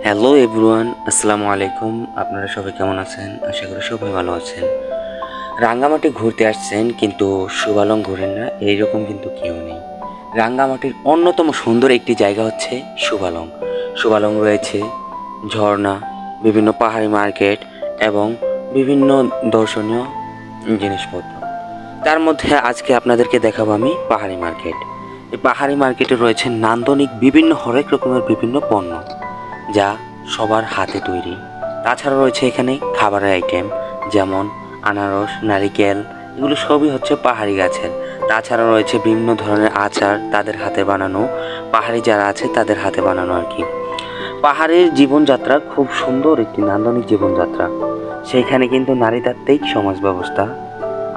Hello everyone, আসসালামু আলাইকুম। আপনারা সবাই কেমন আছেন? আশা করি সবাই ভালো আছেন। রাঙ্গামাটি ঘুরতে আসছেন কিন্তু শুভালং ঘুরেন না, এইরকম কিন্তু কেউ নেই। রাঙ্গামাটির অন্যতম সুন্দর একটি জায়গা হচ্ছে শুভালং। শুভালং রয়েছে ঝর্ণা, বিভিন্ন পাহাড়ি মার্কেট এবং বিভিন্ন দর্শনীয় জিনিসপত্র। তার মধ্যে আজকে আপনাদেরকে দেখাবো আমি পাহাড়ি মার্কেট। এই পাহাড়ি মার্কেটে রয়েছে নান্দনিক বিভিন্ন হরেক রকমের বিভিন্ন পণ্য, যা সবার হাতে তৈরি। তাছাড়া রয়েছে এখানে খাবারের আইটেম, যেমন আনারস, নারিকেল, এগুলো সবই হচ্ছে পাহাড়ি গাছের। তাছাড়া রয়েছে বিভিন্ন ধরনের আচার, তাদের হাতে বানানো, পাহাড়ি যারা আছে তাদের হাতে বানানো আর কি। পাহাড়ের জীবনযাত্রা খুব সুন্দর একটি নান্দনিক জীবনযাত্রা। সেখানে কিন্তু নারীতাত্ত্বিক সমাজ ব্যবস্থা।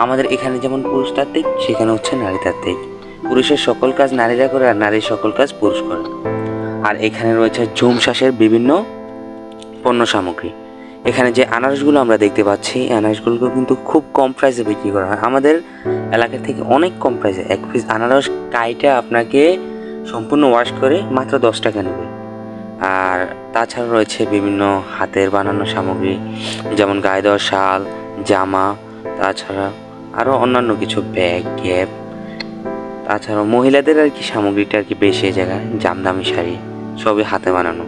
আমাদের এখানে যেমন পুরুষতাত্ত্বিক, সেখানে হচ্ছে নারীতাত্ত্বিক। পুরুষের সকল কাজ নারীরা করে আর নারীর সকল কাজ পুরুষ করে। আর এখানে রয়েছে ঝুম চাষের বিভিন্ন পণ্য সামগ্রী। এখানে যে আনারসগুলো আমরা দেখতে পাচ্ছি, এই আনারসগুলো কিন্তু খুব কম প্রাইসে বিক্রি করা হয়, আমাদের এলাকা থেকে অনেক কম প্রাইসে। এক পিস আনারস কাইটা আপনাকে সম্পূর্ণ ওয়াশ করে মাত্র 10 টাকা নেবে। আর তাছাড়া রয়েছে বিভিন্ন হাতের বানানো সামগ্রী, যেমন গায়ে দেওয়ার শাল, জামা, তাছাড়া আরও অন্যান্য কিছু ব্যাগ, ক্যাপ। তাছাড়াও মহিলাদের আর কি সামগ্রীটা আর কি বেশি এই জায়গায়, জামদামি শাড়ি সবই হাতে বানানো।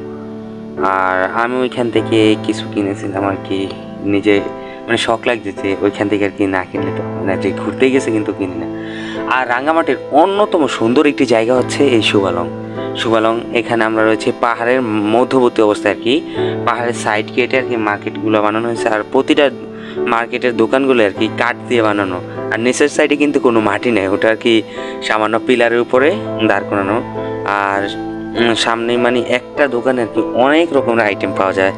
আর আমি ওইখান থেকে কিছু কিনেছিলাম আর কি, নিজে মানে শখ লাগছে ওইখান থেকে আর কি না কিনলে তো হবে না, যে ঘুরতে গেছে কিন্তু কিনি না। আর রাঙ্গামাটির অন্যতম সুন্দর একটি জায়গা হচ্ছে এই শুভালং। শুভালং এখানে আমরা রয়েছে পাহাড়ের মধ্যবর্তী অবস্থায় আর কি, পাহাড়ের সাইড কেটে আর কি মার্কেটগুলো বানানো হয়েছে। আর প্রতিটা মার্কেটের দোকানগুলো আর কি কাঠ দিয়ে বানানো। আর নিচের সাইডে কিন্তু কোনো মাটি নেই, ওটা আর কি সামান্য পিলারের উপরে দাঁড় করানো। আর সামনে মানে একটা দোকানে আর কি অনেক রকমের আইটেম পাওয়া যায়,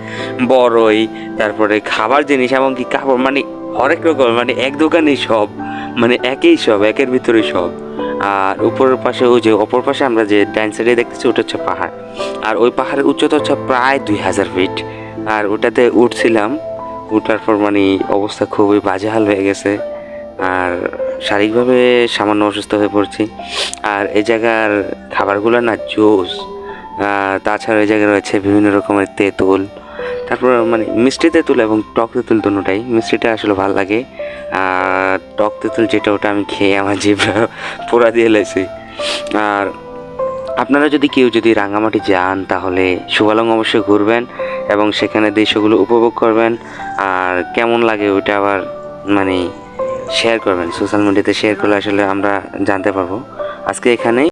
বড়ই, তারপরে খাবার জিনিস, এমনকি কাপড়, মানে হরেক রকম, মানে এক দোকানেই সব, মানে একই সব, একের ভিতরে সব। আর উপরের পাশে ওই যে অপর পাশে আমরা যে ডাইন সাইডে দেখতেছি, ওটা হচ্ছে পাহাড়। আর ওই পাহাড়ের উচ্চতা হচ্ছে প্রায় 2000 ফিট। আর ওটাতে উঠছিলাম, উঠার পর মানে অবস্থা খুবই বাজে হাল হয়ে গেছে। আর শারীরিকভাবে সামান্য অসুস্থ হয়ে পড়ছি। আর এই জায়গার খাবারগুলো না জোস। তাছাড়া এই জায়গায় রয়েছে বিভিন্ন রকমের তেঁতুল, তারপর মানে মিষ্টি তেঁতুল এবং টক তেঁতুল দুটোটাই। মিষ্টিটা আসলে ভালো লাগে, আর টক তেঁতুল যেটা, ওটা আমি খেয়ে আমার জিভটা পোড়া দিয়ে লেছি। আর আপনারা যদি রাঙামাটি যান, তাহলে শুভালং অবশ্যই ঘুরবেন এবং সেখানে দৃশ্যগুলো উপভোগ করবেন। আর কেমন লাগে ওইটা আবার মানে শেয়ার করবেন, সোশ্যাল মিডিয়াতে শেয়ার করলে আসলে আমরা জানতে পারবো। আজকে এখানেই